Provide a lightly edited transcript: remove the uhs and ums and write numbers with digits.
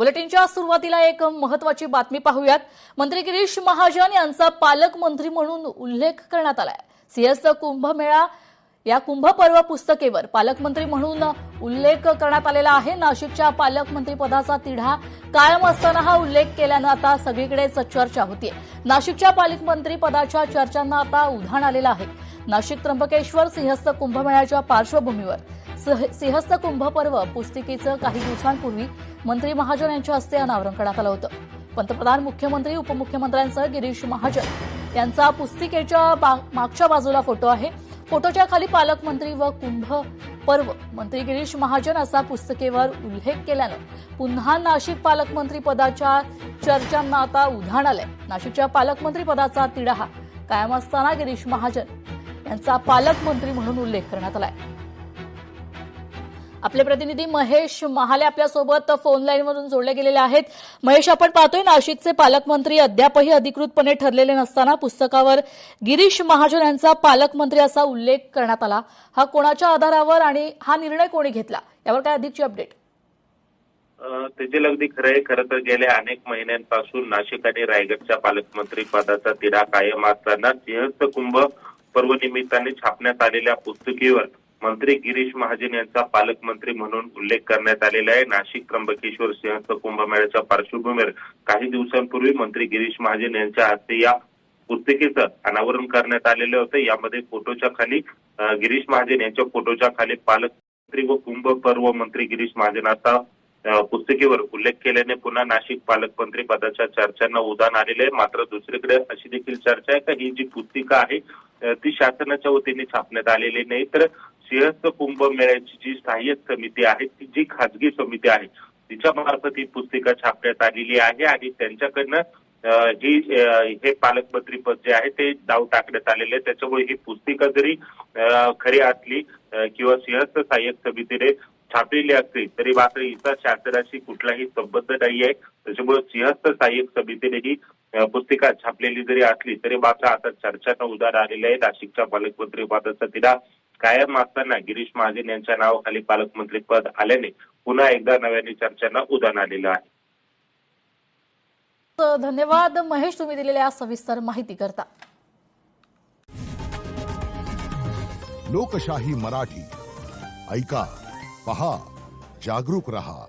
बुलेटिनच्या सुरुवातीला एक महत्त्वाची बातमी पाहूयात। मंत्री गिरीश महाजन यांचा पालकमंत्री म्हणून उल्लेख करण्यात आलाय। सिंहस्थ कुंभमेळा या कुंभ पर्व पुस्तिकेवर पालकमंत्री म्हणून उल्लेख करण्यात आलेला आहे। नाशिकच्या पालकमंत्री पदाचा तिढा कायम असताना हा उल्लेख केल्यानं आता सगळीकडेच चर्चा होतीये। नाशिकच्या पालकमंत्री पदाच्या चर्चांना आता उधाण आलेलं आहे। नाशिक त्र्यंबकेश्वर सिंहस्थ कुंभमेळ्याच्या पार्श्वभूमीवर सिंहस्थ कुंभ पर्व पुस्तिकेचं काही दिवसांपूर्वी मंत्री महाजन यांच्या हस्ते अनावरण करण्यात आलं होतं। पंतप्रधान, मुख्यमंत्री, उपमुख्यमंत्र्यांसह गिरीश महाजन यांचा पुस्तिकेच्या मागच्या बाजूला फोटो आहे। फोटोच्या खाली पालकमंत्री व कुंभ पर्व मंत्री गिरीश महाजन असा पुस्तिकेवर उल्लेख केल्यानं पुन्हा नाशिक पालकमंत्री पदाच्या चर्चांना आता उधाण आलंय। नाशिकच्या पालकमंत्री पदाचा तिढा कायम असताना गिरीश महाजन यांचा पालकमंत्री म्हणून उल्लेख करण्यात आलाय। आपले प्रतिनिधी महेश महाले आपल्यासोबत फोन लाईनवरून जोडले गेलेले आहेत। महेश, आपण पाहतोय नाशिकचे पालकमंत्री अद्यापही अधिकृतपणे ठरलेले नसताना पुस्तकावर गिरीश महाजन यांचा पालकमंत्री असा उल्लेख करण्यात आला। हा कोणाच्या आधारावर आणि हा निर्णय कोणी घेतला, यावर काय अधिकची अपडेट? त्याचे अगदी खरंय। खरं तर गेल्या अनेक महिन्यांपासून नाशिक आणि रायगडच्या पालकमंत्री पदाचा तिढा कायम असताना सिंहस्थ कुंभ पर्व निमित्ताने छापण्यात आलेल्या पुस्तिकेवर मंत्री गिरीश महाजन यांचा पालकमंत्री म्हणून उल्लेख करण्यात आलेला आहे। नाशिक त्र्यंबकेश्वर सिंहस्थ कुंभमेळ्याच्या पार्श्वभूमीवर काही दिवसांपूर्वी मंत्री गिरीश महाजन यांच्या हस्ते या पुस्तिकेचं अनावरण करण्यात आलेलं होतं। यामध्ये फोटोच्या खाली गिरीश महाजन यांच्या फोटोच्या खाली पालकमंत्री व कुंभ पर्व मंत्री गिरीश महाजन असा पुस्तिकेवर उल्लेख केल्याने पुन्हा नाशिक पालकमंत्री पदाच्या चर्चांना उधाण आलेले आहे। मात्र दुसरीकडे अशी देखील चर्चा आहे की ही जी पुस्तिका आहे ती शासनाच्या वतीने छापण्यात आलेली नाही, तर सिंहस्थ कुंभमेळ्याची जी सहाय्यक समिती आहे, ती जी खासगी समिती आहे, तिच्या मार्फत ही पुस्तिका छापण्यात आलेली आहे आणि त्यांच्याकडनं हे पालकमंत्री पद जे आहे ते डाव टाकण्यात आलेले आहे। त्याच्यामुळे ही पुस्तिका जरी खरी असली किंवा सिंहस्थ सहाय्यक समितीने छापलेली असली तरी मात्र इतर शासनाशी कुठलाही संबंध नाही आहे। त्याच्यामुळे सिंहस्थ सहाय्यक समितीने ही पुस्तिका छापलेली जरी असली तरी मात्र आता चर्चांना उधाण आलेले आहे। नाशिकच्या पालकमंत्री पदाचा तिढा कायम असताना गिरीश महाजन यांच्या नावाखाली पालकमंत्री पद आल्याने पुन्हा एकदा नव्याने चर्चांना उधाण आलेलं आहे। धन्यवाद महेश, तुम्ही दिलेल्या सविस्तर माहिती करता। लोकशाही मराठी ऐका, पहा, जागरूक रहा।